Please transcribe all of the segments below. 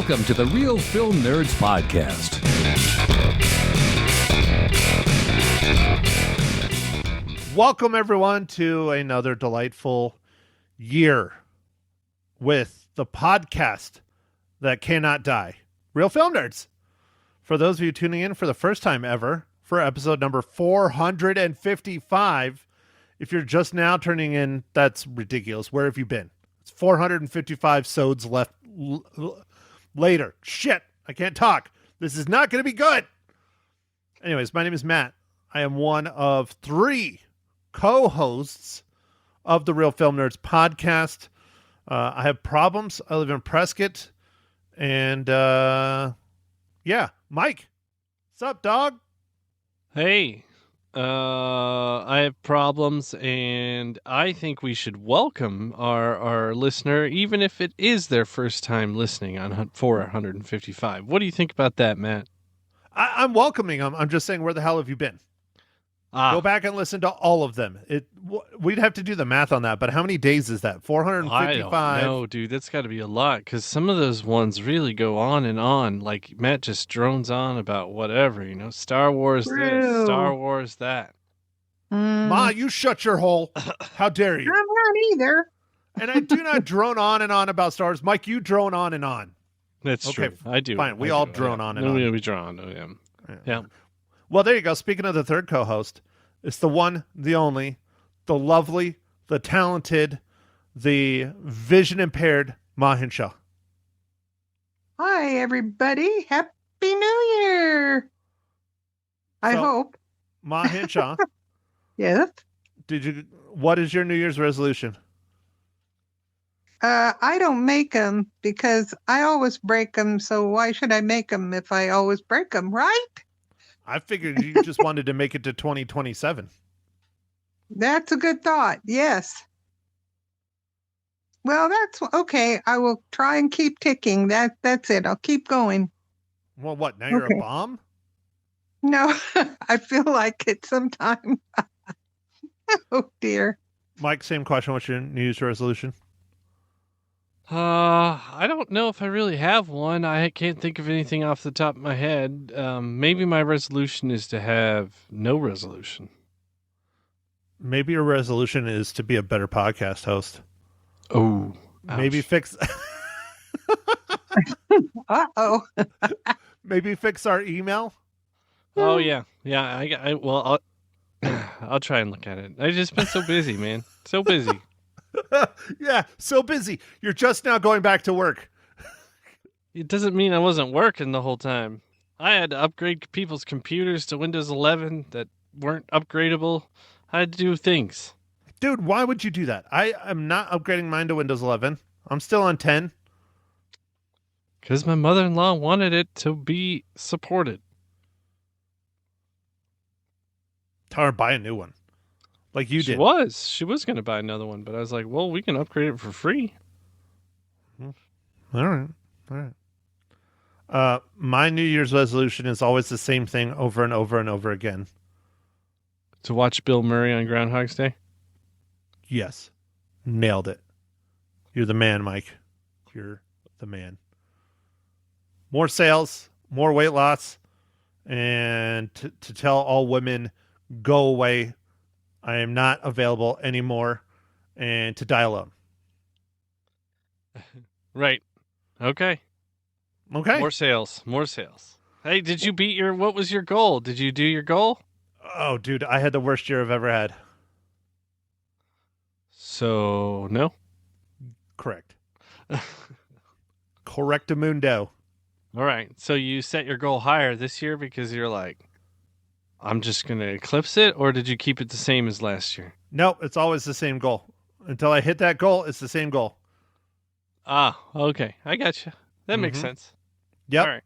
Welcome to the Real Film Nerds Podcast. Welcome, everyone, to another delightful year with the podcast that cannot die, Real Film Nerds. For those of you tuning in for the first time ever, for episode number 455, if you're just now turning in, that's ridiculous. Where have you been? It's 455 sods left later. Shit, I can't talk. This is not going to be good. Anyways, my name is Matt. I am one of three co-hosts of the Real Film Nerds podcast. I have problems. I live in Prescott. And yeah, Mike, what's up, dog? Hey, I have problems, and I think we should welcome our listener, even if it is their first time listening on 455. What do you think about that, Matt? I'm welcoming them. I'm just saying, where the hell have you been? Go back and listen to all of them. We'd have to do the math on that, but how many days is that? 455? I don't know, dude. That's got to be a lot, because some of those ones really go on and on. Like, Matt just drones on about whatever, Star Wars this, Star Wars that. Ma, you shut your hole. How dare you? I'm not either. And I do not drone on and on about Star Wars. Mike, you drone on and on. That's okay, true. I do. Fine. We all drone on and on. We drone. Oh, yeah. Well, there you go. Speaking of the third co-host, it's the one, the only, the lovely, the talented, the vision impaired Ma Hinshaw. Hi, everybody. Happy New Year. I hope. Ma Hinshaw. Yes. What is your New Year's resolution? I don't make them because I always break them. So why should I make them if I always break them, right? I figured you just wanted to make it to 2027. That's a good thought. Yes. Well, that's okay. I will try and keep ticking. That's it. I'll keep going. Well, what? Now you're a bomb? No, I feel like it sometimes. Oh, dear. Mike, same question. What's your New Year's resolution? I don't know if I really have one. I can't think of anything off the top of my head. Maybe my resolution is to have no resolution. Maybe your resolution is to be a better podcast host. Oh, ouch. Maybe fix. Uh-oh. Maybe fix our email. Oh yeah. Well, I'll try and look at it. I've just been so busy, man. So busy. Yeah, so busy. You're just now going back to work. It doesn't mean I wasn't working the whole time. I had to upgrade people's computers to Windows 11 that weren't upgradable. I had to do things. Dude, why would you do that? I am not upgrading mine to Windows 11. I'm still on 10. Because my mother-in-law wanted it to be supported. Tell her buy a new one. Like you did. She was going to buy another one, but I was like, well, we can upgrade it for free. All right. My New Year's resolution is always the same thing over and over and over again. To watch Bill Murray on Groundhog's Day? Yes. Nailed it. You're the man, Mike. You're the man. More sales, more weight loss, and to tell all women, go away. I am not available anymore, and to die alone. Right. Okay. More sales. Hey, did you what was your goal? Did you do your goal? Oh, dude, I had the worst year I've ever had. So, no? Correct. Correctamundo. All right. So you set your goal higher this year because you're like, I'm just going to eclipse it, or did you keep it the same as last year? Nope, it's always the same goal. Until I hit that goal, it's the same goal. Ah, okay. I got you. That makes sense. Yep. All right.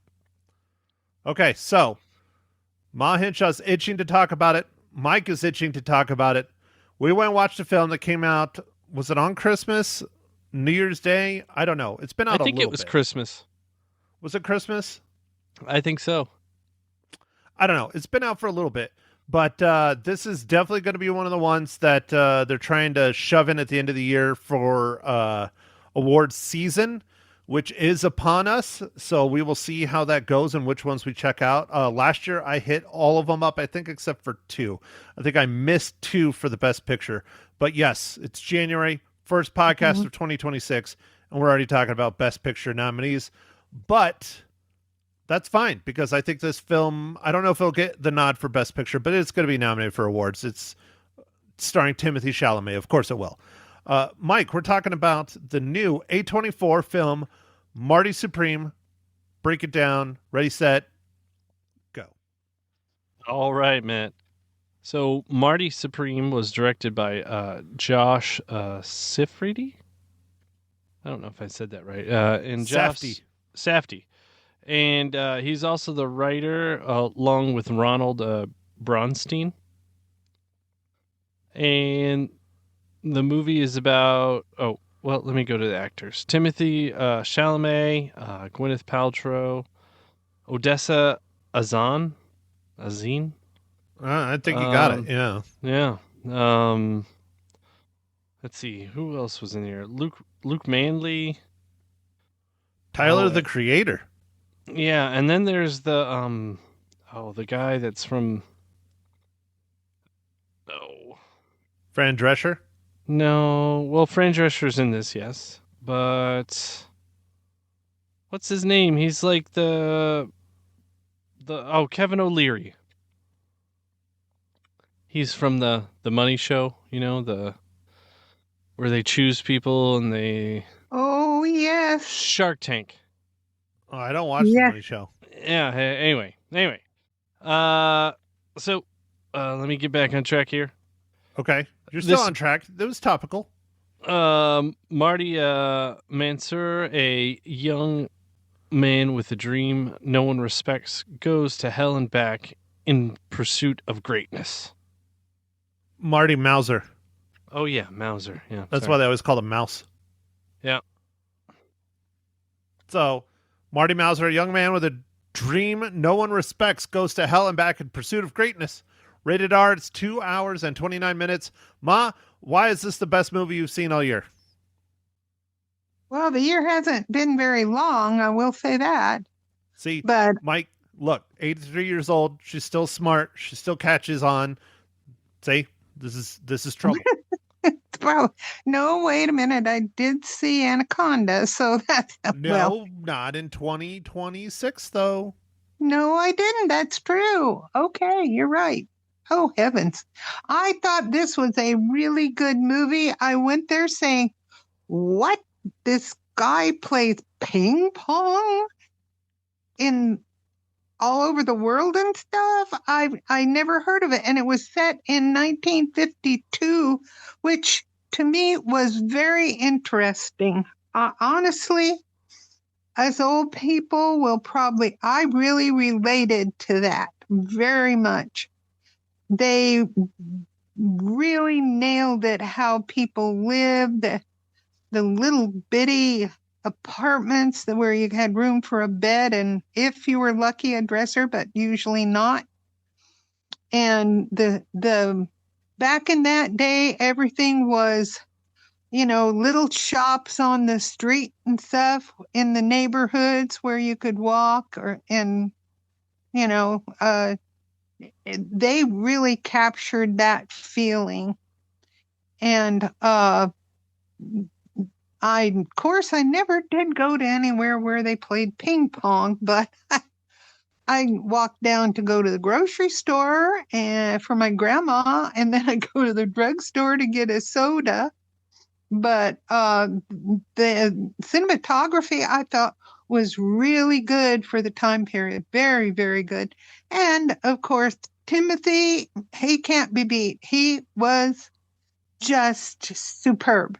Okay, so Ma Hinshaw's itching to talk about it. Mike is itching to talk about it. We went and watched a film that came out. Was it on Christmas? New Year's Day? I don't know. It's been out a little bit. I think it was Christmas. Was it Christmas? I think so. I don't know. It's been out for a little bit. But this is definitely going to be one of the ones that they're trying to shove in at the end of the year for awards season, which is upon us. So we will see how that goes and which ones we check out. Last year I hit all of them up, I think, except for 2. I think I missed 2 for the best picture. But yes, it's January, first podcast of 2026, and we're already talking about best picture nominees. But that's fine, because I think this film, I don't know if it'll get the nod for best picture, but it's going to be nominated for awards. It's starring Timothée Chalamet. Of course it will. Mike, we're talking about the new A24 film, Marty Supreme. Break it down. Ready, set, go. All right, Matt. So Marty Supreme was directed by Josh Safdie. I don't know if I said that right. And Safdie. Safdie. And he's also the writer, along with Ronald Bronstein. And the movie is about... Oh, well, let me go to the actors. Timothée Chalamet, Gwyneth Paltrow, Odessa Azin. I think you got it. Yeah. Yeah. Let's see. Who else was in here? Luke Manley. Tyler, the Creator. Yeah, and then there's the the guy that's from Fran Drescher. No, well, Fran Drescher's in this, yes, but what's his name? He's like the Kevin O'Leary. He's from the Money Show, where they choose people and they... Oh, yes. Shark Tank. Oh, I don't watch the Money Show. Yeah, anyway. So let me get back on track here. Okay. You're still on track. That was topical. Marty Mansour, a young man with a dream no one respects, goes to hell and back in pursuit of greatness. Marty Mauser. Oh, yeah, Mauser. Yeah, that's why they always call him Mouse. Yeah. So, Marty Mauser, a young man with a dream no one respects, goes to hell and back in pursuit of greatness. Rated R, it's 2 hours and 29 minutes. Ma, why is this the best movie you've seen all year? Well, the year hasn't been very long, I will say that. See, but Mike, look, 83 years old. She's still smart. She still catches on. See, this is trouble. Well, no, wait a minute. I did see Anaconda, so that's... No, not in 2026, though. No, I didn't. That's true. Okay, you're right. Oh, heavens. I thought this was a really good movie. I went there saying, what? This guy plays ping pong in all over the world and stuff? I never heard of it. And it was set in 1952, which to me was very interesting. Honestly, as old people will probably, I really related to that very much. They really nailed it, how people lived, the little bitty apartments where you had room for a bed and, if you were lucky, a dresser, but usually not. And the back in that day, everything was, little shops on the street and stuff in the neighborhoods where you could walk they really captured that feeling. And of course, I never did go to anywhere where they played ping pong, but I walked down to go to the grocery store and for my grandma, and then I go to the drugstore to get a soda. But the cinematography, I thought, was really good for the time period. Very, very good. And, of course, Timothy, he can't be beat. He was just superb.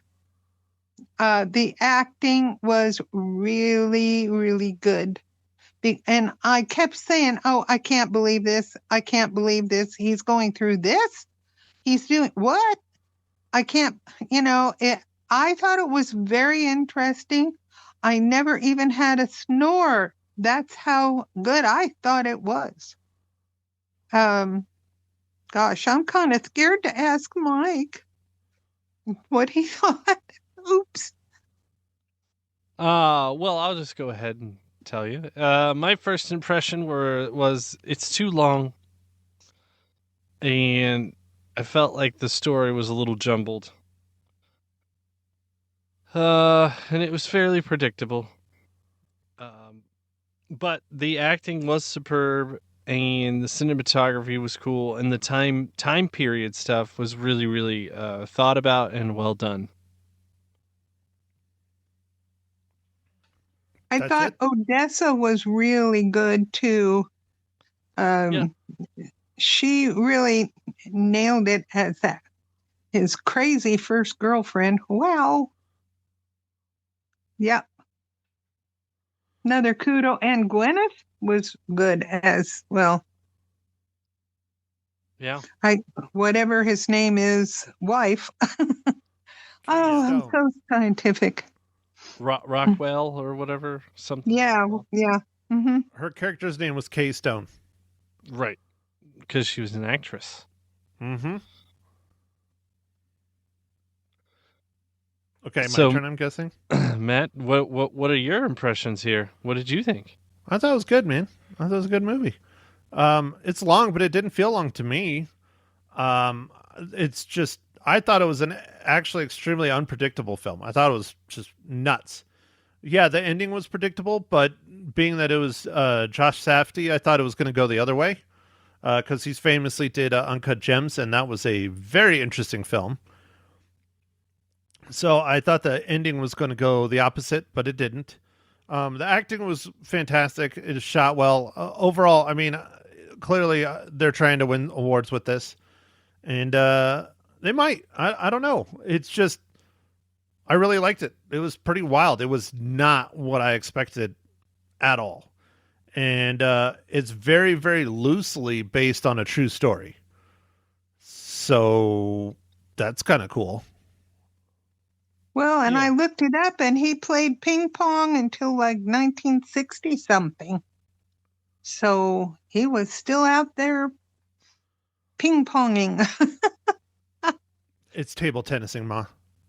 The acting was really, really good. And I kept saying, oh, I can't believe this. I can't believe this. He's going through this. He's doing what? I can't, I thought it was very interesting. I never even had a snore. That's how good I thought it was. Gosh, I'm kind of scared to ask Mike what he thought. Oops. Well, I'll just go ahead and tell you. My first impression was it's too long, and I felt like the story was a little jumbled. And it was fairly predictable. Um, but the acting was superb, and the cinematography was cool, and the time period stuff was really, really thought about and well done. I That's thought it? Odessa was really good too. Yeah. Um, she really nailed it as that his crazy first girlfriend. Wow. Yeah. Another kudo. And Gwyneth was good as well. Yeah. Whatever his name is, wife. Oh, I'm Stone. so scientific. Rockwell or whatever, something. Yeah. Rockwell. Yeah. Hmm. Her character's name was Kay Stone. Right. Because she was an actress. Mm-hmm. Okay, my So, turn, I'm guessing. Matt, what are your impressions here? What did you think? I thought it was good, man. I thought it was a good movie. It's long, but it didn't feel long to me. It's just I thought it was an actually extremely unpredictable film. I thought it was just nuts. Yeah, the ending was predictable, but being that it was Josh Safdie, I thought it was going to go the other way because he's famously did Uncut Gems, and that was a very interesting film. So I thought the ending was going to go the opposite, but it didn't. The acting was fantastic. It is shot well. Overall, I mean, clearly they're trying to win awards with this, and they might. I don't know. It's just I really liked it. It was pretty wild. It was not what I expected at all, and it's very very loosely based on a true story. So that's kind of cool. Well, and Yeah. I looked it up, and he played ping pong until like 1960 something. So he was still out there ping ponging. It's table tennising, Ma.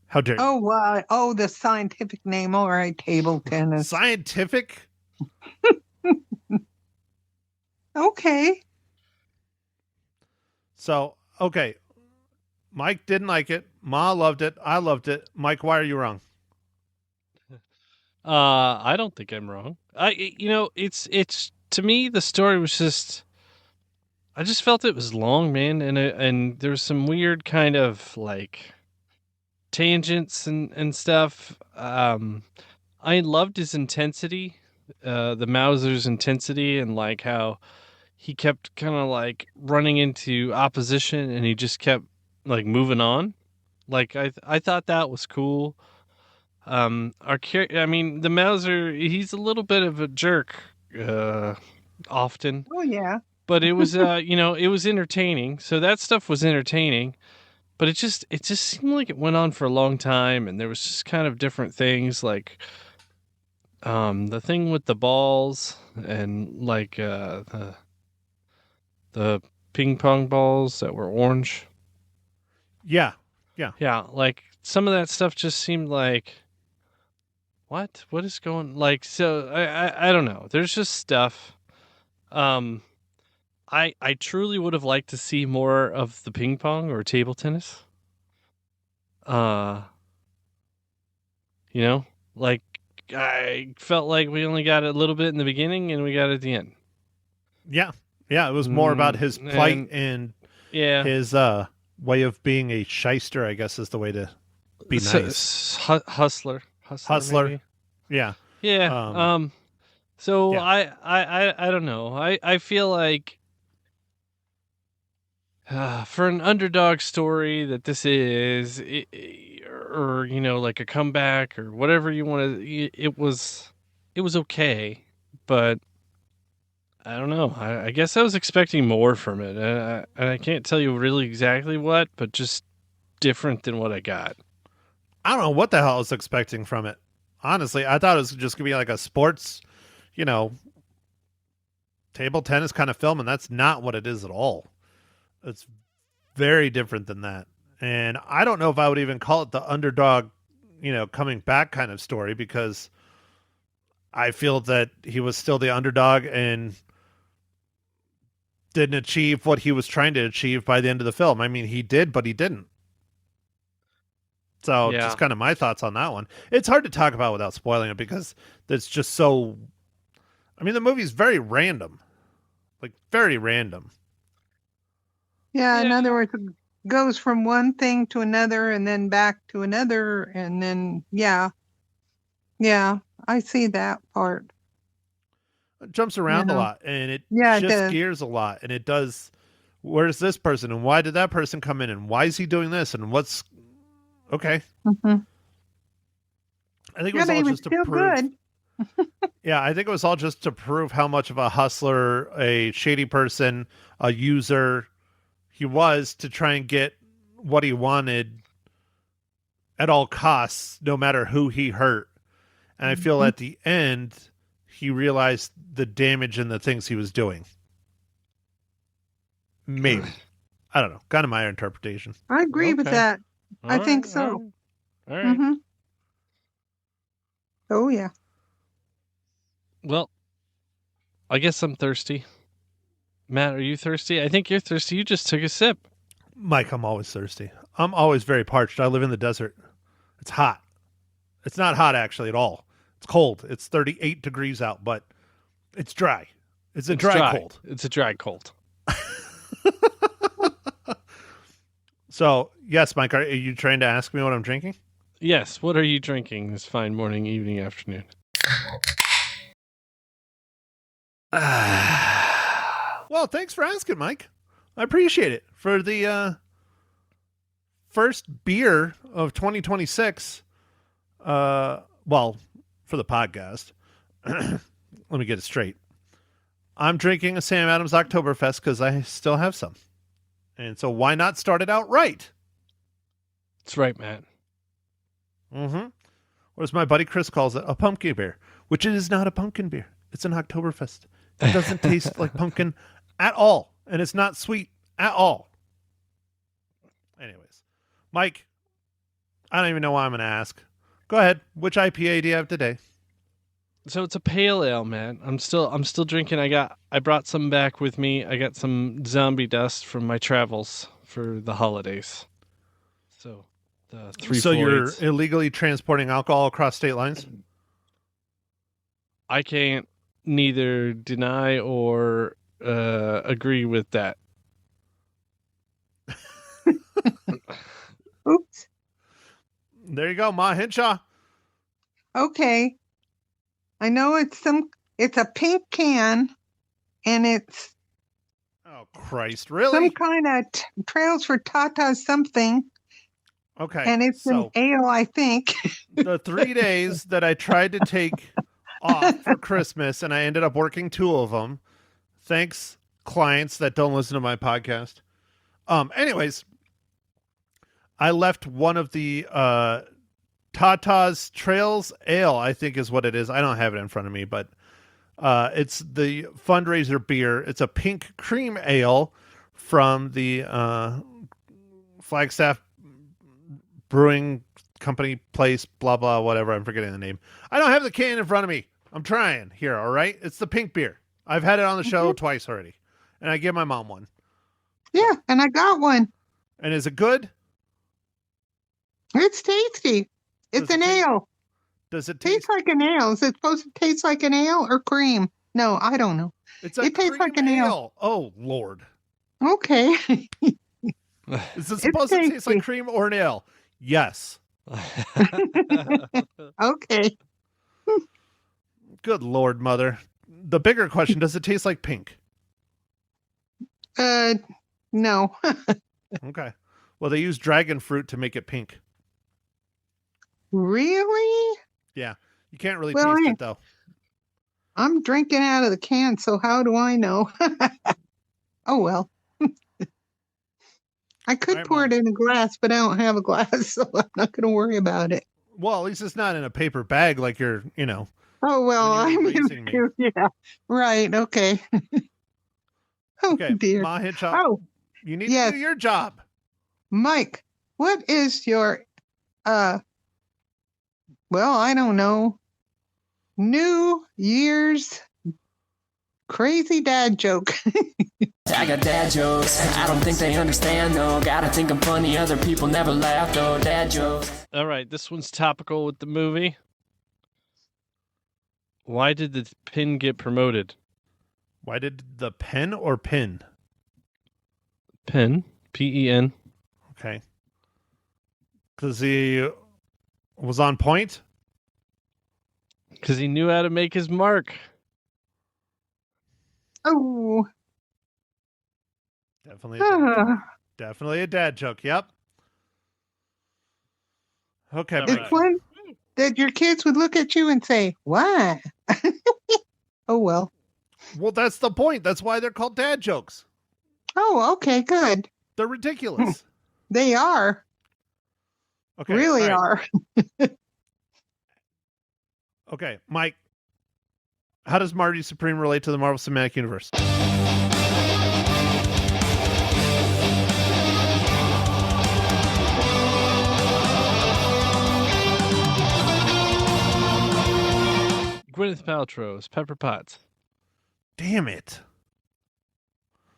How dare you? Oh, wow. Oh, the scientific name. All right, table tennis. Scientific? Okay. So, okay. Mike didn't like it. Ma loved it. I loved it. Mike, why are you wrong? I don't think I'm wrong. It's to me the story was just. I just felt it was long, man, and there was some weird kind of like tangents and stuff. I loved his intensity, the Mauser's intensity, and like how he kept kind of like running into opposition, and he just kept like moving on. Like I thought that was cool. I mean, the Mauser, he's a little bit of a jerk, often, Oh, yeah. but it was, it was entertaining. So that stuff was entertaining, but it just seemed like it went on for a long time, and there was just kind of different things, like, the thing with the balls and like, the ping pong balls that were orange. Yeah. Yeah, like some of that stuff just seemed like what is going like so I don't know. There's just stuff. Um I truly would have liked to see more of the ping pong or table tennis. Uh you know, like I felt like we only got it a little bit in the beginning and we got it at the end. Yeah. Yeah. It was more about his plight and Yeah. his way of being a shyster, I guess is the way to be nice. Hustler. Hustler. Maybe. Yeah. Yeah. So yeah. I don't know. I feel like for an underdog story that this is, or like a comeback or whatever you want to, it was okay, but I don't know. I guess I was expecting more from it, and I can't tell you really exactly what, but just different than what I got. I don't know what the hell I was expecting from it. Honestly, I thought it was just going to be like a sports, you know, table tennis kind of film, and that's not what it is at all. It's very different than that. And I don't know if I would even call it the underdog, coming back kind of story because I feel that he was still the underdog and didn't achieve what he was trying to achieve by the end of the film. I mean, he did, but he didn't. So Yeah. just kind of my thoughts on that one. It's hard to talk about without spoiling it because it's just so. I mean, the movie's very random, like very random. Yeah, in Yeah. other words, it goes from one thing to another and then back to another. And then, yeah, I see that part. It jumps around a Yeah. lot and it Yeah, it shifts does. gears a lot. And it does. Where's this person and why did that person come in and why is he doing this and what's okay? hmm I think it Yeah, was but he all was just to still prove. good. Yeah, I think it was all just to prove how much of a hustler, a shady person, a user he was to try and get what he wanted at all costs, no matter who he hurt. And I feel Mhm. at the end, he realized the damage and the things he was doing. Maybe. I don't know. Kind of my interpretation. I agree with Okay. that. I All think right, so. All right. hmm Oh, yeah. Well, I guess I'm thirsty. Matt, are you thirsty? I think you're thirsty. You just took a sip. Mike, I'm always thirsty. I'm always very parched. I live in the desert. It's hot. It's not hot actually at all. It's cold. It's 38 degrees out, but it's dry. It's a dry cold. It's a dry cold. So, yes, Mike, are you trying to ask me what I'm drinking? Yes. What are you drinking this fine morning, evening, afternoon? Well, thanks for asking, Mike. I appreciate it. For the first beer of 2026, well, for the podcast, let me get it straight. I'm drinking a Sam Adams Oktoberfest because I still have some. And so why not start it out right? That's right, Matt. Mm-hmm. Or as my buddy Chris calls it, a pumpkin beer, which it is not a pumpkin beer. It's an Oktoberfest. It doesn't taste like pumpkin at all. And it's not sweet at all. Anyways, Mike, I don't even know why I'm going to ask. Go ahead. Which IPA do you have today? So it's a pale ale, man. I'm still drinking. I brought some back with me. I got some zombie dust from my travels for the holidays. So the three. So you're Floyds. illegally transporting alcohol across state lines? I can't neither deny or agree with that. Oops. There you go, Ma Henshaw. Okay. I know it's a pink can and it's Oh, Christ. some Really? kind of Trails for Tata something. Okay. And it's so an ale, I think. the 3 days that I tried to take off for Christmas and I ended up working 2 of them. Thanks, clients that don't listen to my podcast. Anyways, I left one of the Tata's Trails Ale, I think is what it is. I don't have it in front of me, but it's the fundraiser beer. It's a pink cream ale from the Flagstaff Brewing Company place, blah, blah, whatever. I'm forgetting the name. I don't have the can in front of me. I'm trying here, all right? It's the pink beer. I've had it on the show twice already, and I gave my mom one. Yeah, and I got one. And is it good? It's tasty. It's Does it an taste- ale. Does it taste? Tastes like an ale. Is it supposed to taste like an ale or cream? No, I don't know. It's a it tastes like cream an ale. Oh, Lord. Okay. Is it supposed to taste like tasty. cream or an ale? Yes. Okay. Good Lord, Mother. The bigger question, does it taste like pink? No. Okay. Well, they use dragon fruit to make it pink. Really? Yeah. You can't really Well, taste I- it, though. I'm drinking out of the can, so how do I know? Oh, well. I could All right, pour Mom. it in a glass, but I don't have a glass, so I'm not going to worry about it. Well, at least it's not in a paper bag like you're, Oh, well, When you were I'm used raising me. to, yeah. Right, okay. Oh, Okay, dear. Ma Hitchcock, Oh, you need yes. to do your job. Mike, what is your, well, I don't know. New Year's crazy dad joke. I got dad jokes. I don't think they understand though. Gotta think I'm funny. Other people never laugh though. Dad jokes. All right, this one's topical with the movie. Why did the pin get promoted? Why did the pen or pin? Pen, P-E-N. Okay. Because he was on point? Because he knew how to make his mark. Oh. Definitely a dad joke. Definitely a dad joke. Yep. Okay. All It's right. one that your kids would look at you and say, "Why?" Oh, well. Well, that's the point. That's why they're called dad jokes. Oh, okay, good. They're ridiculous. They are. Okay. Really all right. are. Okay, Mike. How does Marty Supreme relate to the Marvel Cinematic Universe? Gwyneth Paltrow's Pepper Potts. Damn it.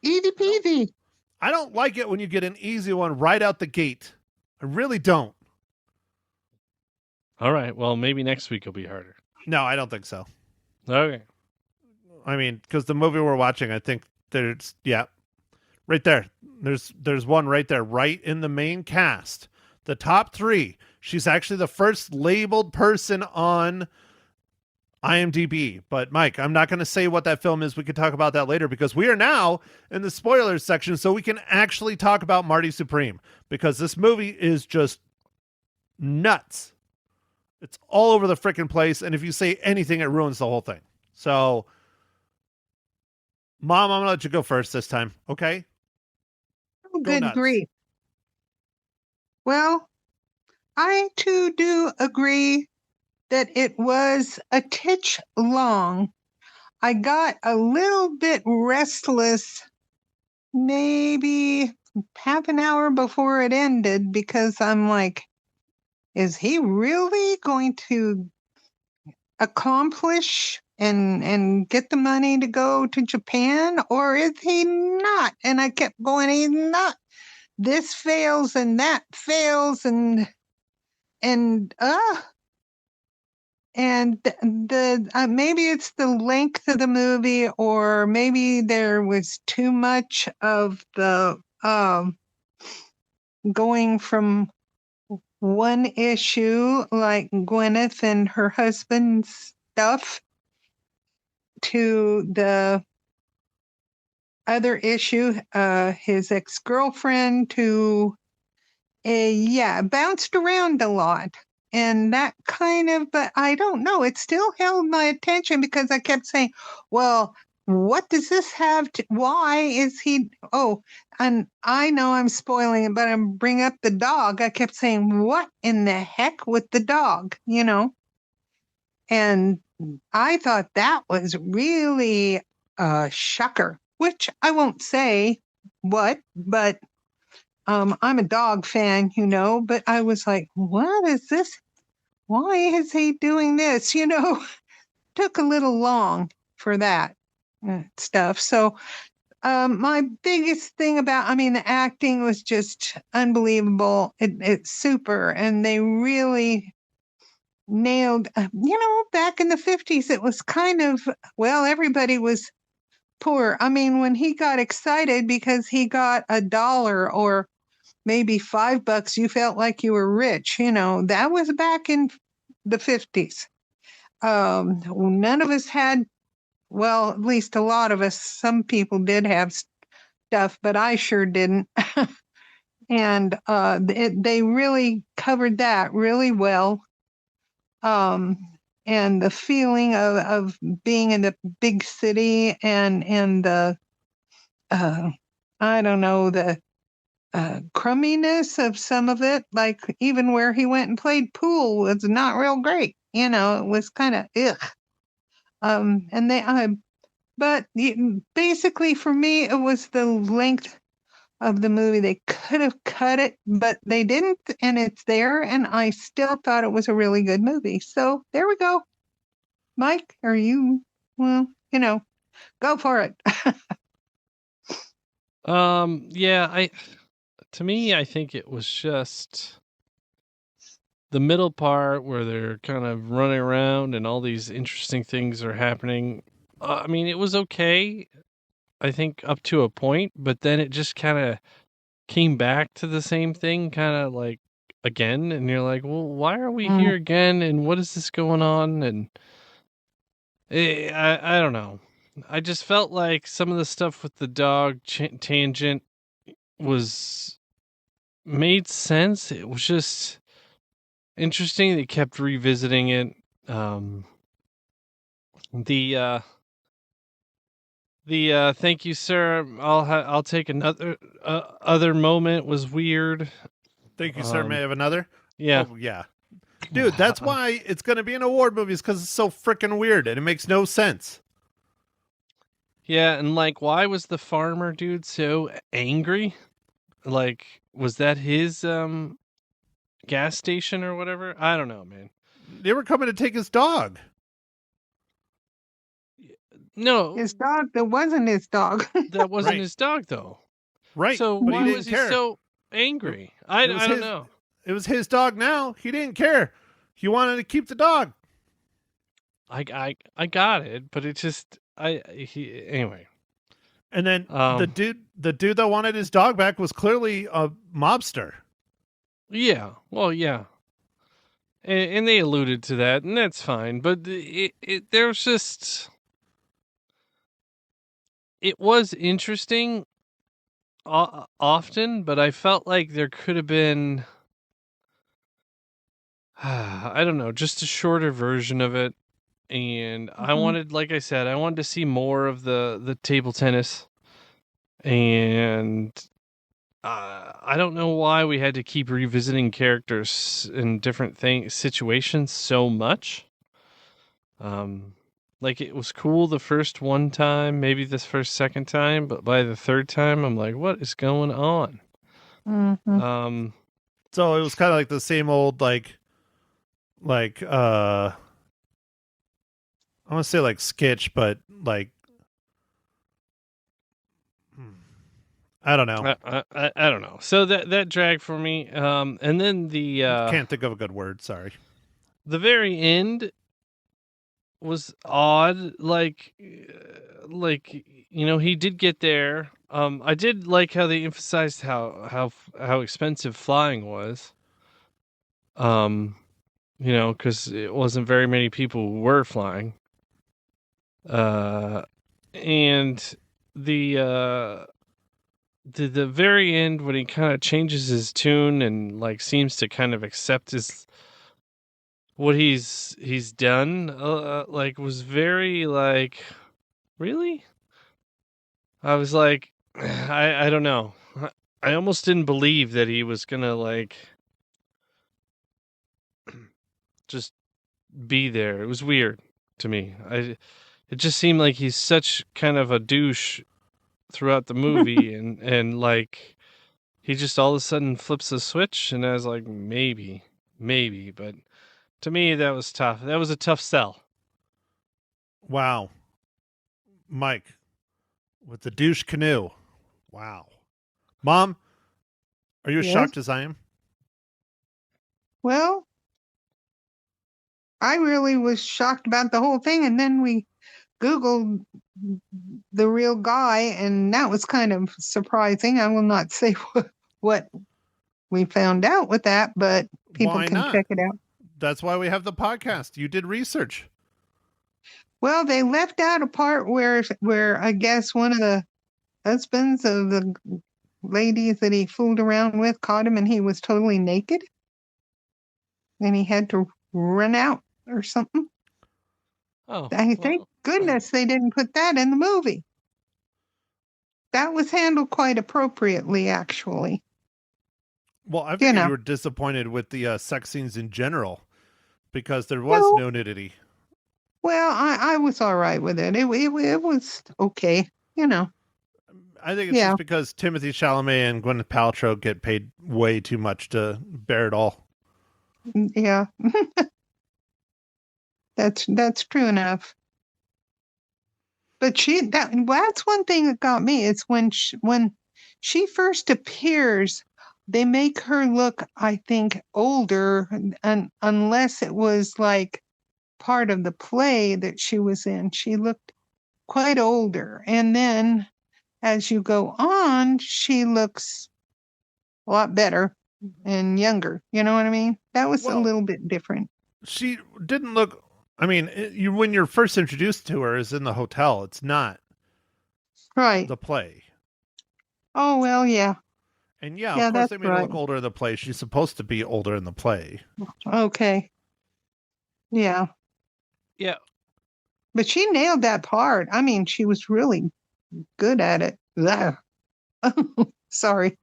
Easy peasy. I don't like it when you get an easy one right out the gate. I really don't. All right, well, maybe next week will be harder. No, I don't think so. Okay. I mean, because the movie we're watching, I think there's, yeah, right there. There's one right there, right in the main cast. The top three. She's actually the first labeled person on IMDb. But Mike, I'm not going to say what that film is. We could talk about that later because we are now in the spoilers section, so we can actually talk about Marty Supreme because this movie is just nuts. It's all over the freaking place, and if you say anything, it ruins the whole thing. So, Mom, I'm going to let you go first this time, okay? Oh, Go good nuts. grief. Well, I too do agree that it was a titch long. I got a little bit restless maybe half an hour before it ended because I'm like, is he really going to accomplish and get the money to go to Japan, or is he not? And I kept going, he's not. This fails and that fails and the maybe it's the length of the movie, or maybe there was too much of the going from one issue like Gwyneth and her husband's stuff to the other issue, his ex-girlfriend, to bounced around a lot. And that kind of, but I don't know, it still held my attention because I kept saying, well, what does this have to, why is he, and I know I'm spoiling it, but I'm bringing up the dog. I kept saying, what in the heck with the dog, And I thought that was really a shocker, which I won't say what, but I'm a dog fan, but I was like, what is this? Why is he doing this? Took a little long for that stuff. So my biggest thing about, the acting was just unbelievable. It's super. And they really nailed, back in the 50s, it was kind of, everybody was poor. When he got excited because he got $1 or maybe $5, you felt like you were rich. That was back in the 50s. None of us had, at least a lot of us, some people did have stuff, but I sure didn't. And they really covered that really well. And the feeling of being in the big city and the, I don't know, the crumminess of some of it, like even where he went and played pool was not real great. It was kind of ugh. But basically for me, it was the length of the movie. They could have cut it, but they didn't, and it's there, and I still thought it was a really good movie. So there we go. Mike, are you? Well, go for it. Yeah, to me, I think it was just the middle part where they're kind of running around and all these interesting things are happening. I mean, it was okay, I think, up to a point, but then it just kind of came back to the same thing, kind of like again, and you're like, well, why are we here again? And what is this going on? And I don't know. I just felt like some of the stuff with the dog tangent was made sense. It was just interesting. They kept revisiting it. The thank you, sir. I'll take another other moment was weird. Thank you, sir. May I have another? Yeah. Oh, yeah. Dude, that's why it's going to be an award movie, is because it's so freaking weird and it makes no sense. Yeah, and like, why was the farmer dude so angry? Like, was that his gas station or whatever? I don't know, man. They were coming to take his dog. No, His dog, that wasn't his dog. that wasn't Right. his dog, though. Right. So but why he was didn't he care. so angry? I It was don't his- know. It was his dog now. He didn't care. He wanted to keep the dog. I got it, but it just anyway. And then the dude that wanted his dog back was clearly a mobster. Yeah, well, yeah, and they alluded to that, and that's fine. But there's just it was interesting often, but I felt like there could have been I don't know, just a shorter version of it. And I wanted, like I said, I wanted to see more of the table tennis. And I don't know why we had to keep revisiting characters in different situations so much. Like it was cool the first one time, maybe this second time, but by the third time, I'm like, what is going on? Mm-hmm. So it was kind of like the same old I want to say like sketch, but like I don't know. I don't know. So that dragged for me. And then the Can't think of a good word. Sorry. the very end was odd. Like he did get there. I did like how they emphasized how expensive flying was. Because it wasn't very many people who were flying. And the very end when he kind of changes his tune and like seems to kind of accept what he's done, like was very like, really? I was like, I don't know. I almost didn't believe that he was gonna like just be there. It was weird to me. It just seemed like he's such kind of a douche throughout the movie and like he just all of a sudden flips a switch and I was like maybe, but to me that was tough. That was a tough sell. Wow. Mike with the douche canoe. Wow. Mom, are you as Yes? shocked as I am? Well, I really was shocked about the whole thing, and then we Googled the real guy, and that was kind of surprising. I will not say what we found out with that, but people Why can not? check it out. That's why we have the podcast. You did research. Well, they left out a part where I guess one of the husbands of the ladies that he fooled around with caught him, and he was totally naked, and he had to run out or something. Oh, Thank goodness they didn't put that in the movie. That was handled quite appropriately, actually. Well, I think you were disappointed with the sex scenes in general because there was no nudity. Well, I was all right with it. It was okay, I think it's just because Timothy Chalamet and Gwyneth Paltrow get paid way too much to bear it all. Yeah. That's true enough. But that's one thing that got me. It's when she first appears, they make her look, I think, older, and unless it was like part of the play that she was in, she looked quite older. And then as you go on, she looks a lot better and younger. You know what I mean? That was a Well, little bit different. she didn't look. I mean, when you're first introduced to her is in the hotel. It's not Right. the play. Oh, well, yeah. And yeah, of Yeah, course that's they made her right. look older in the play. She's supposed to be older in the play. Okay. Yeah. Yeah. But she nailed that part. I mean, she was really good at it. There. Sorry.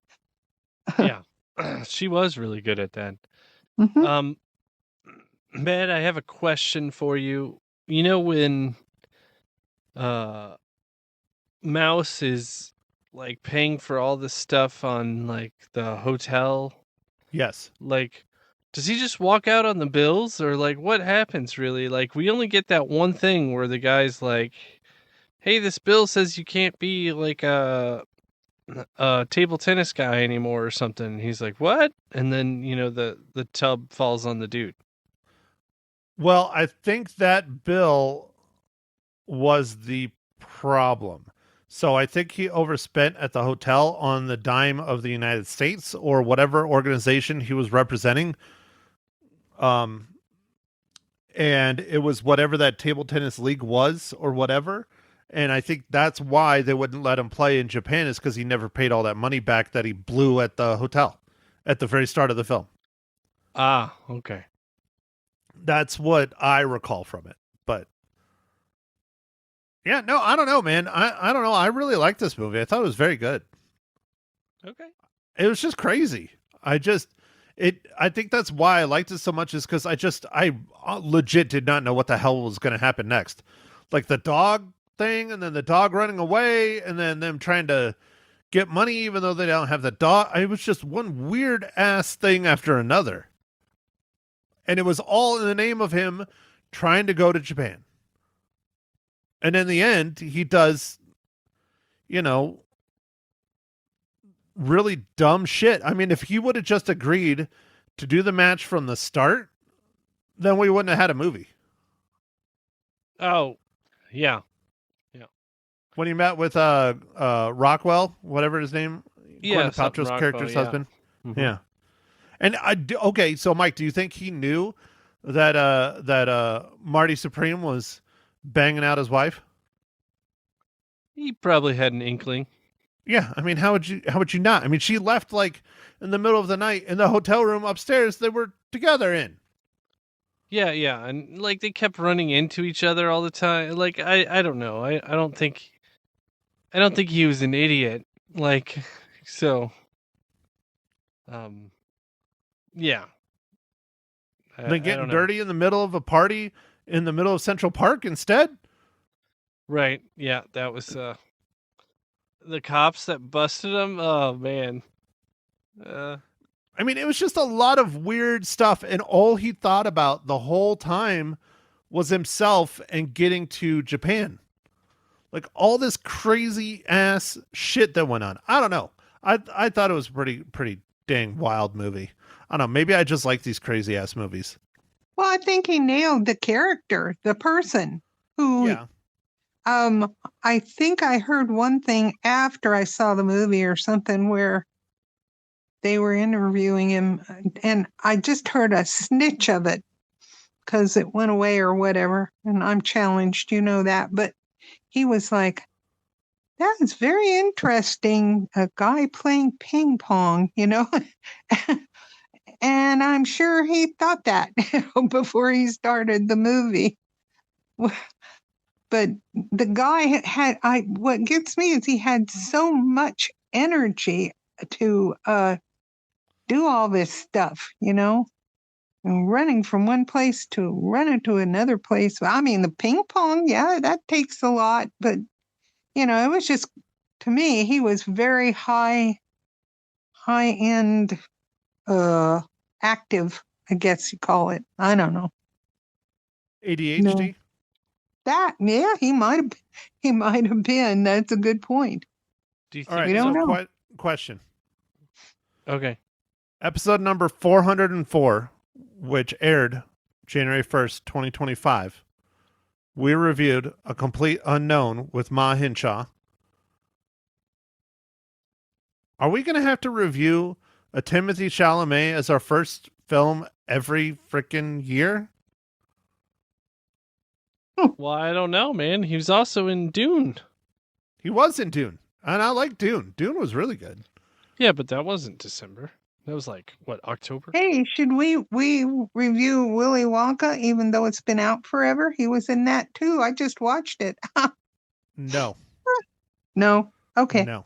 Yeah. She was really good at that. Mhm. Matt, I have a question for you. You know when Mouse is like paying for all this stuff on like the hotel, Yes. like does he just walk out on the bills, or like what happens really? Like we only get that one thing where the guy's like, "Hey, this bill says you can't be like a table tennis guy anymore or something." He's like, "What?" And then, the tub falls on the dude. Well, I think that bill was the problem. So I think he overspent at the hotel on the dime of the United States or whatever organization he was representing. Um, and it was whatever that table tennis league was or whatever. And I think that's why they wouldn't let him play in Japan, is because he never paid all that money back that he blew at the hotel at the very start of the film. Ah, okay. That's what I recall from it. But yeah, no, I don't know, man. I don't know. I really liked this movie. I thought it was very good. Okay. It was just crazy. I think that's why I liked it so much, is because I legit did not know what the hell was going to happen next. Like the dog thing, and then the dog running away, and then them trying to get money even though they don't have the dog. It was just one weird ass thing after another. And it was all in the name of him trying to go to Japan. And in the end, he does, really dumb shit. I mean, if he would have just agreed to do the match from the start, then we wouldn't have had a movie. Oh, yeah. When he met with Rockwell, whatever his name, Yeah, Gwyneth something Paltrow's Rockwell, character's yeah. husband. Mhm. Yeah. And okay, so Mike, do you think he knew that Marty Supreme was banging out his wife? He probably had an inkling. Yeah, I mean, how would you not? I mean, she left like in the middle of the night in the hotel room upstairs they were together in. Yeah, yeah, and like they kept running into each other all the time. Like I don't know. I don't think he was an idiot. Like so yeah. Then I getting don't know. dirty in the middle of a party in the middle of Central Park instead? Right. Yeah, that was the cops that busted him. Oh man. I mean, it was just a lot of weird stuff, and all he thought about the whole time was himself and getting to Japan. Like all this crazy ass shit that went on. I don't know. I thought it was pretty dang wild movie. I don't know. Maybe I just like these crazy ass movies. Well, I think he nailed the character, the person who, Yeah. I think I heard one thing after I saw the movie or something where they were interviewing him, and I just heard a snitch of it because it went away or whatever. And I'm challenged, you know that. But he was like, that is very interesting. A guy playing ping pong, And I'm sure he thought that before he started the movie. But the guy what gets me is he had so much energy to do all this stuff, and running from one place to running to another place. I mean, the ping pong, yeah, that takes a lot, but it was just, to me, he was very high end, active, I guess you call it. I don't know. ADHD? Yeah, he might have been. That's a good point. Do you All think right, We don't so know. question. Okay. Episode number 404, which aired January 1st, 2025. We reviewed A Complete Unknown with Ma Hinshaw. Are we going to have to review a Timothy Chalamet as our first film every freaking year? Well, I don't know, man. He was also in Dune. He was in Dune, and I like Dune. Dune was really good. Yeah, but that wasn't December. That was like, what, October? Hey, should we review Willy Wonka even though it's been out forever? He was in that too. I just watched it. No, No. Okay. no.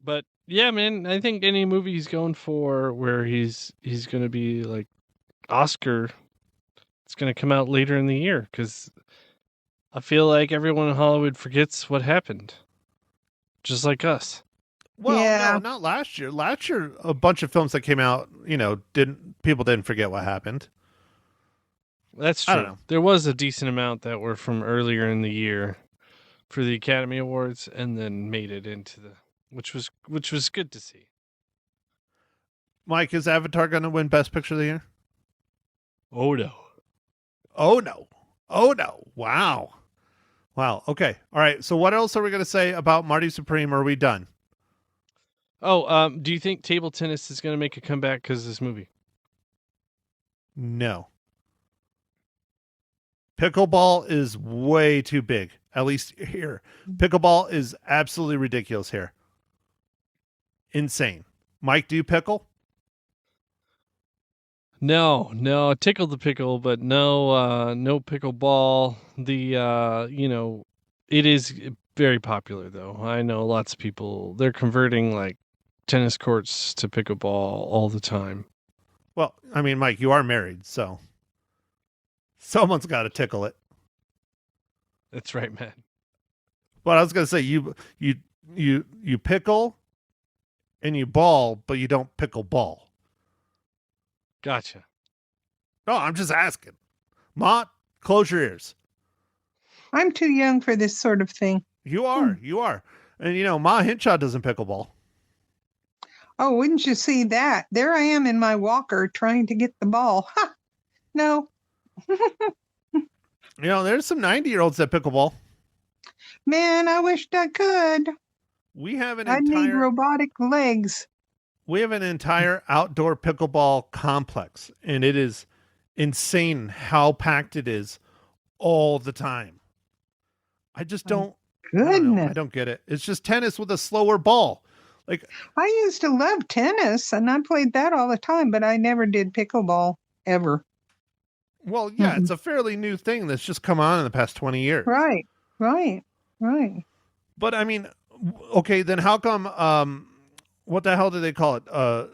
But yeah, man, I think any movie he's going for where he's going to be like Oscar, it's going to come out later in the year because I feel like everyone in Hollywood forgets what happened. Just like us. Well, Yeah. no, not last year. Last year, a bunch of films that came out, people didn't forget what happened. That's I true. don't know. There was a decent amount that were from earlier in the year for the Academy Awards and then made it into the which was good to see. Mike, is Avatar going to win Best Picture of the Year? Oh no. Oh, no. Oh, no. Wow. Wow. Okay. All right. So what else are we going to say about Marty Supreme? Are we done? Oh, do you think table tennis is going to make a comeback because of this movie? No. Pickleball is way too big, at least here. Pickleball is absolutely ridiculous here. Insane. Mike, do you pickle? No, tickle the pickle, but no pickleball. It is very popular though. I know lots of people, they're converting like tennis courts to pickleball all the time. Well, I mean, Mike, you are married, so someone's got to tickle it. That's right, man. But I was going to say you pickle and you ball, but you don't pickle ball. Gotcha. No, I'm just asking. Mott, close your ears. I'm too young for this sort of thing. You are. And Ma Hinshaw doesn't pickleball. Oh, wouldn't you see that? There I am in my walker trying to get the ball. Ha! No. There's some 90-year-olds that pickleball. Man, I wished I could. We have an I need entire robotic legs. outdoor pickleball complex, and it is insane how packed it is all the time. I just don't Goodness. I don't get it. It's just tennis with a slower ball. Like, I used to love tennis and I played that all the time, but I never did pickleball ever. well, yeah, it's a fairly new thing that's just come on in the past 20 years. Right. But I mean, okay, then how come what the hell do they call it? The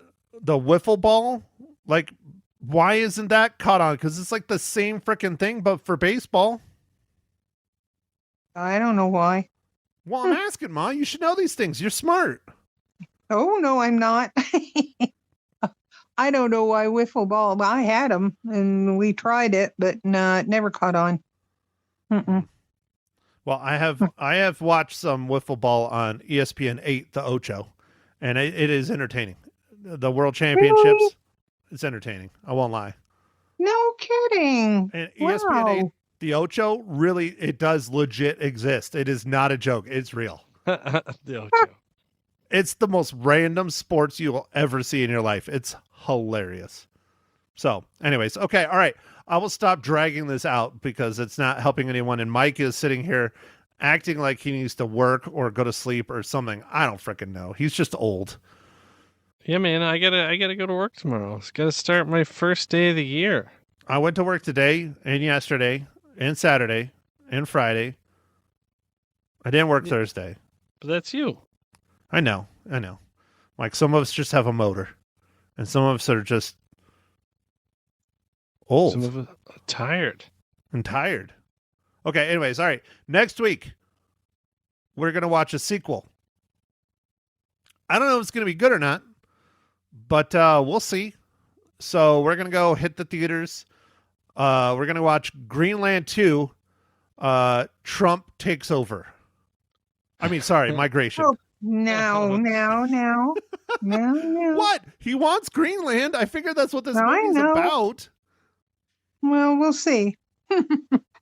wiffle ball? Like, why isn't that caught on? Because it's like the same freaking thing, but for baseball. I don't know why. Well, I'm asking, Ma. You should know these things. You're smart. Oh, no, I'm not. I don't know why wiffle ball. I had them and we tried it, but no, it never caught on. Mm-mm. Well, I have watched some wiffle ball on ESPN 8, the Ocho, and it is entertaining. The World Championships, Really? it's entertaining. I won't lie. No kidding. And ESPN 8, Wow. the Ocho, really, it does legit exist. It is not a joke. It's real. The Ocho. It's the most random sports you will ever see in your life. It's hilarious. So, anyways, okay, all right. I will stop dragging this out because it's not helping anyone. And Mike is sitting here acting like he needs to work or go to sleep or something. I don't freaking know. He's just old. Yeah, man, I gotta go to work tomorrow. It's gotta start my first day of the year. I went to work today and yesterday and Saturday and Friday. I didn't work Thursday. But that's you. I know. Like, some of us just have a motor and some of us are just old. Some of us are tired. and tired. Okay, anyways, all right. Next week, we're going to watch a sequel. I don't know if it's going to be good or not, but we'll see. So we're going to go hit the theaters We're going to watch Greenland 2. Trump takes over. I mean, sorry, migration. Oh, no. What? He wants Greenland. I figured that's what this I movie's know. about. Well, we'll see.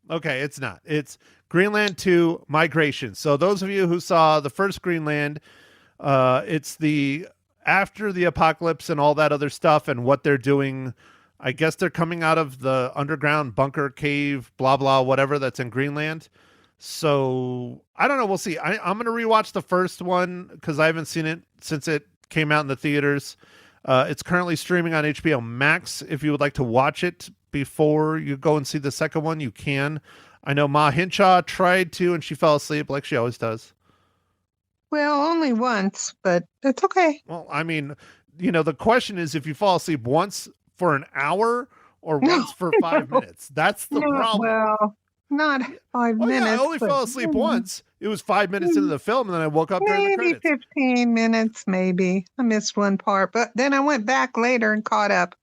Okay, it's not. It's Greenland 2 Migration. So those of you who saw the first Greenland, it's the after the apocalypse and all that other stuff and what they're doing. I guess they're coming out of the underground bunker cave, blah, blah, whatever that's in Greenland. So I don't know. We'll see. I'm going to rewatch the first one because I haven't seen it since it came out in the theaters. It's currently streaming on HBO Max. If you would like to watch it before you go and see the second one, you can. I know Ma Hinshaw tried to, and she fell asleep like she always does. Well, only once, but it's okay. Well, I mean, the question is if you fall asleep once for an hour or once for 5 minutes. That's the problem. Well, not 5 minutes. Yeah, I only fell asleep once. It was 5 minutes into the film, and then I woke up during the Maybe credits. 15 minutes, maybe. I missed one part, but then I went back later and caught up.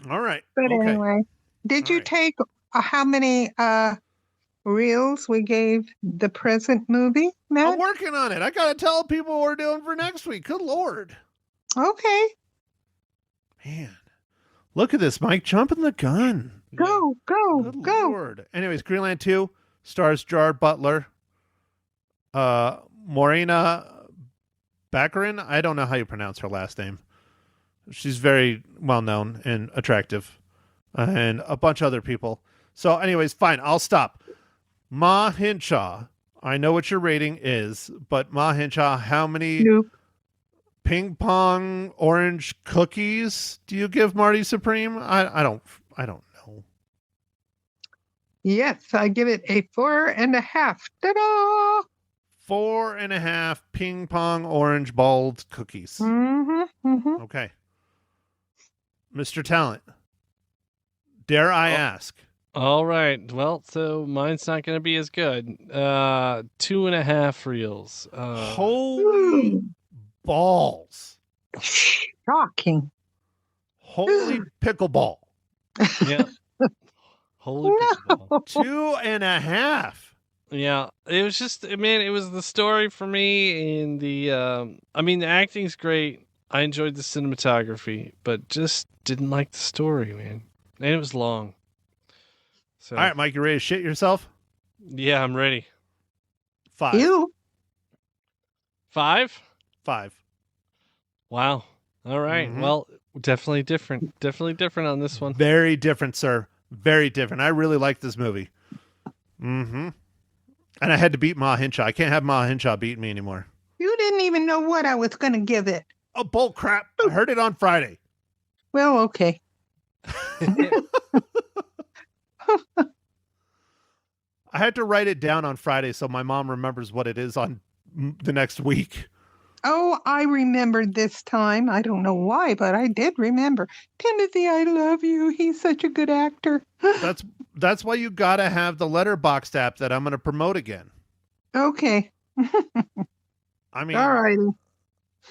All right. But okay. anyway, did All you right. take how many reels we gave the present movie, Matt? I'm working on it. I got to tell people what we're doing for next week. Good Lord. Okay, Man. Look at this, Mike, jumping the gun. go. Good Lord. Anyways, Greenland 2 stars Gerard Butler. Morena Baccarin. I don't know how you pronounce her last name. She's very well known and attractive. And a bunch of other people. So anyways, fine. I'll stop. Ma Hinshaw. I know what your rating is, but Ma Hinshaw, how many Nope. ping pong orange cookies do you give Marty Supreme? I don't know. Yes, I give it a 4.5. Ta-da! 4.5 ping pong orange balled cookies. Mm-hmm. Okay. Mr. Talent, dare I ask? All right. Well, so mine's not going to be as good. 2.5 reels. Holy balls. Shocking. Holy pickleball. Yeah. Holy pickleball. 2.5. Yeah, it was just, man, it was the story for me, and the acting's great. I enjoyed the cinematography, but just didn't like the story, man. And it was long. So, All right, Mike, you ready to shit yourself? yeah, I'm ready. 5. You? 5? 5. Wow. All right. Mhm. Well, definitely different. Definitely different on this one. Very different, sir. Very different. I really like this movie. Mm-hmm. And I had to beat Ma Hinshaw. I can't have Ma Hinshaw beat me anymore. You didn't even know what I was going to give it. Oh, bull crap. I heard it on Friday. Well, okay. I had to write it down on Friday so my mom remembers what it is on the next week. Oh, I remembered this time. I don't know why, but I did remember. Timothy, I love you. He's such a good actor. That's why you got to have the Letterboxd app that I'm going to promote again. Okay. I mean, All righty.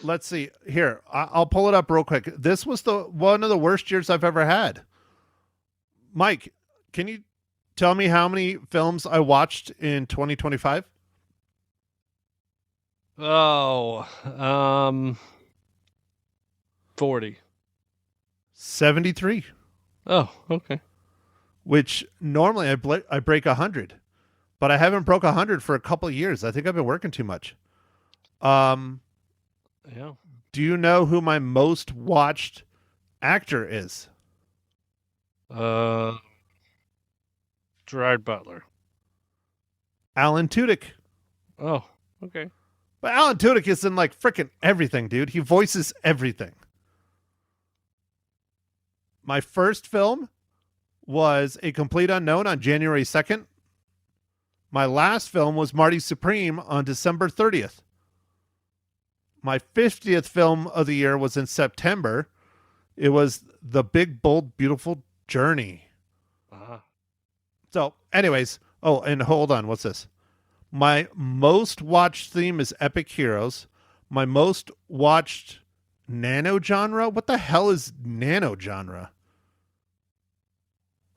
let's see. Here, I'll pull it up real quick. This was one of the worst years I've ever had. Mike, can you tell me how many films I watched in 2025? Oh, 40. 73. Oh, okay. Which normally I break 100, but I haven't broke 100 for a couple of years. I think I've been working too much. Yeah. Do you know who my most watched actor is? Gerard Butler. Alan Tudyk. Oh, okay. But Alan Tudyk is in like freaking everything, dude. He voices everything. My first film was A Complete Unknown on January 2nd. My last film was Marty Supreme on December 30th. My 50th film of the year was in September. It was The Big, Bold, Beautiful Journey. Uh-huh. So, anyways, oh, and hold on, what's this? My most watched theme is Epic Heroes. My most watched nano genre? What the hell is nano genre?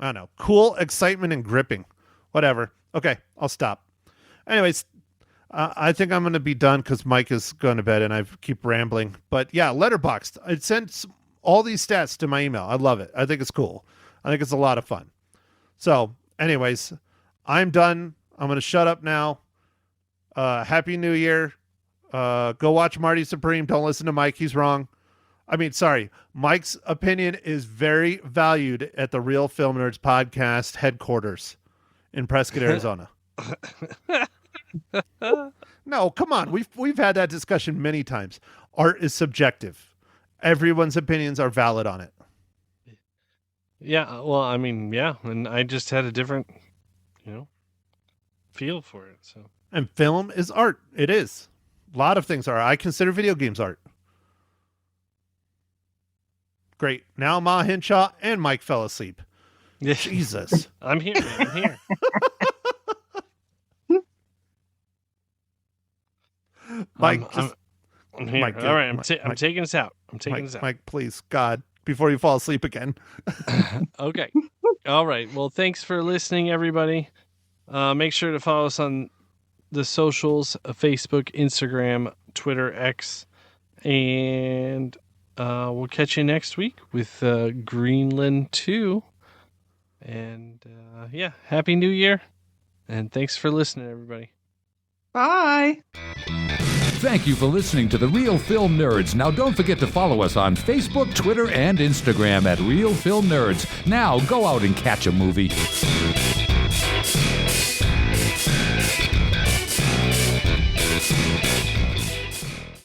I don't know. Cool, excitement, and gripping. Whatever. Okay, I'll stop. Anyways, I think I'm going to be done because Mike is going to bed and I keep rambling. But yeah, Letterboxd. I sent all these stats to my email. I love it. I think it's cool. I think it's a lot of fun. So anyways, I'm done. I'm going to shut up now. Happy New Year. Go watch Marty Supreme. Don't listen to Mike. He's wrong. I mean, sorry. Mike's opinion is very valued at the Real Film Nerds podcast headquarters in Prescott, Arizona. No, come on. We've had that discussion many times. Art is subjective. Everyone's opinions are valid on it. Yeah, well, I mean, yeah, and I just had a different, feel for it. So. And film is art. It is. A lot of things are. I consider video games art. Great. Now Ma Hinshaw and Mike fell asleep. Yeah. Jesus. I'm here. I'm here. Mike, I'm here. Mike, all right, I'm Mike, taking us out. I'm taking us out. Mike, please, God, before you fall asleep again. Okay. All right. Well, thanks for listening, everybody. Make sure to follow us on the socials, Facebook, Instagram, Twitter, X, and we'll catch you next week with Greenland 2. And yeah, Happy New Year. And thanks for listening, everybody. Bye. Thank you for listening to The Real Film Nerds. Now, don't forget to follow us on Facebook, Twitter, and Instagram at Real Film Nerds. Now, go out and catch a movie.